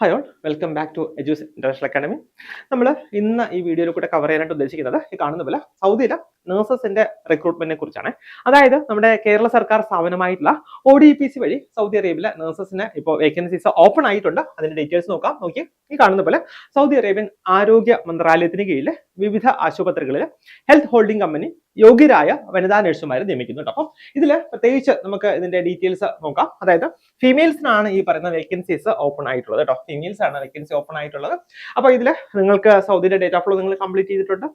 Hi all, welcome back to Edu's international academy. നമ്മൾ ഇന്ന് ഈ വീഡിയോയിൽ കൂടെ കവർ ചെയ്യാനായിട്ട് ഉദ്ദേശിക്കുന്നത് ഈ കാണുന്ന പോലെ സൗദിയിലെ നഴ്സസിന്റെ റിക്രൂട്ട്മെന്റിനെ കുറിച്ചാണ്. അതായത് നമ്മുടെ കേരള സർക്കാർ സ്ഥാപനമായിട്ടുള്ള ODPC വഴി സൗദി അറേബ്യയിലെ നഴ്സസിന് ഇപ്പോൾ വേക്കൻസീസ് ഓപ്പൺ ആയിട്ടുണ്ട്. അതിന്റെ ഡീറ്റെയിൽസ് നോക്കാം. നോക്കി ഈ കാണുന്ന പോലെ സൗദി അറേബ്യൻ ആരോഗ്യ മന്ത്രാലയത്തിന് കീഴിലെ വിവിധ ആശുപത്രികളിൽ ഹെൽത്ത് ഹോൾഡിംഗ് കമ്പനി യോഗ്യരായ വനിതാ നഴ്സുമാരെ നിയമിക്കുന്നുണ്ട്. അപ്പം ഇതിൽ പ്രത്യേകിച്ച് നമുക്ക് ഇതിന്റെ ഡീറ്റെയിൽസ് നോക്കാം. അതായത് ഫീമെയിൽസിനാണ് ഈ പറയുന്ന വേക്കൻസീസ് ഓപ്പൺ ആയിട്ടുള്ളത് കേട്ടോ. ഫീമെയിൽസ് ആണ് വേക്കൻസി ഓപ്പൺ ആയിട്ടുള്ളത്. അപ്പോൾ ഇതിൽ നിങ്ങൾക്ക് സൗദിയുടെ ഡേറ്റ ഫ്ലോ നിങ്ങൾ കംപ്ലീറ്റ് ചെയ്തിട്ടുണ്ട്,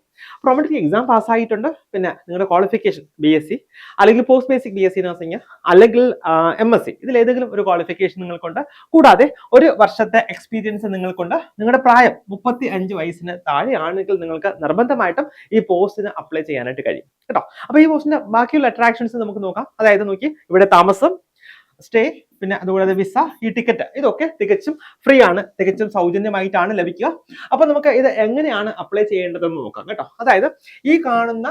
പ്രോമെട്രിക് എക്സാം പാസ്സായിട്ടുണ്ട്, പിന്നെ നിങ്ങളുടെ ക്വാളിഫിക്കേഷൻ BSc അല്ലെങ്കിൽ പോസ്റ്റ് ബേസിക് BSc നഴ്സിംഗ് അല്ലെങ്കിൽ MSc ഇതിൽ ഏതെങ്കിലും ഒരു ക്വാളിഫിക്കേഷൻ നിങ്ങൾക്കുണ്ട്. കൂടാതെ ഒരു വർഷത്തെ എക്സ്പീരിയൻസ് നിങ്ങൾക്കുണ്ട്. നിങ്ങളുടെ പ്രായം 35 വയസ്സിന് താഴെയാണെങ്കിൽ നിങ്ങൾക്ക് നിർബന്ധമായിട്ടും ഈ പോസ്റ്റിന് അപ്ലൈ ചെയ്യാനായിട്ട് കഴിയും കേട്ടോ. അപ്പൊ ഈ പോസ്റ്റിന്റെ ബാക്കിയുള്ള അട്രാക്ഷൻസ് നമുക്ക് നോക്കാം. അതായത് നോക്കി, ഇവിടെ താമസം, സ്റ്റേ, പിന്നെ അതുകൂടാതെ വിസ, ഈ ടിക്കറ്റ് ഇതൊക്കെ തികച്ചും ഫ്രീ ആണ്, തികച്ചും സൗജന്യമായിട്ടാണ് ലഭിക്കുക. അപ്പൊ നമുക്ക് ഇത് എങ്ങനെയാണ് അപ്ലൈ ചെയ്യേണ്ടതെന്ന് നോക്കാം കേട്ടോ. അതായത് ഈ കാണുന്ന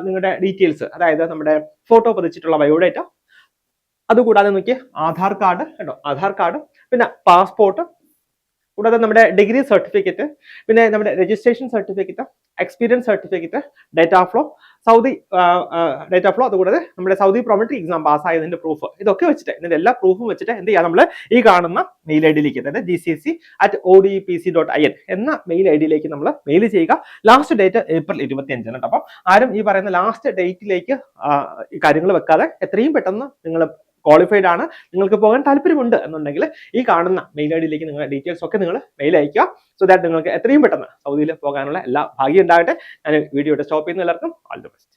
നിങ്ങളുടെ ഡീറ്റെയിൽസ്, അതായത് നമ്മുടെ ഫോട്ടോ പതിച്ചിട്ടുള്ള ബയോഡേറ്റ, അതുകൂടാതെ നോക്കി ആധാർ കാർഡ് കേട്ടോ, ആധാർ കാർഡ്, പിന്നെ പാസ്പോർട്ട്, കൂടാതെ നമ്മുടെ ഡിഗ്രി സർട്ടിഫിക്കറ്റ്, പിന്നെ നമ്മുടെ registration certificate, experience certificate, data flow, Saudi data flow, അതുകൂടാതെ നമ്മുടെ സൗദി പ്രോമെട്രിക് എക്സാം പാസ്സായതിന്റെ പ്രൂഫ്, ഇതൊക്കെ വെച്ചിട്ട് ഇതിന്റെ എല്ലാ പ്രൂഫും വെച്ചിട്ട് എന്ത് ചെയ്യാം, നമ്മൾ ഈ കാണുന്ന മെയിൽ ഐഡിയിലേക്ക്, അതായത് gcc@odpc.in എന്ന മെയിൽ ഐഡിയിലേക്ക് നമ്മൾ മെയിൽ ചെയ്യുക. ലാസ്റ്റ് ഡേറ്റ് ഏപ്രിൽ 25 അപ്പം ആരും ഈ പറയുന്ന ലാസ്റ്റ് ഡേറ്റിലേക്ക് ഈ കാര്യങ്ങൾ വെക്കാതെ എത്രയും പെട്ടെന്ന് നിങ്ങൾ ക്വാളിഫൈഡ് ആണ്, നിങ്ങൾക്ക് പോകാൻ താല്പര്യമുണ്ട് എന്നുണ്ടെങ്കിൽ ഈ കാണുന്ന മെയിൽ ഐഡിയിലേക്ക് നിങ്ങളുടെ ഡീറ്റെയിൽസ് ഒക്കെ നിങ്ങൾ മെയിൽ അയക്കുക. സോ ദാറ്റ് നിങ്ങൾക്ക് എത്രയും പെട്ടെന്ന് സൗദിയിൽ പോകാനുള്ള എല്ലാ ഭാഗ്യം ഉണ്ടാകട്ടെ. ഞാൻ വീഡിയോ സ്റ്റോപ്പ് ചെയ്യുന്ന എല്ലാവർക്കും ഓൾ ദി ബെസ്റ്റ്.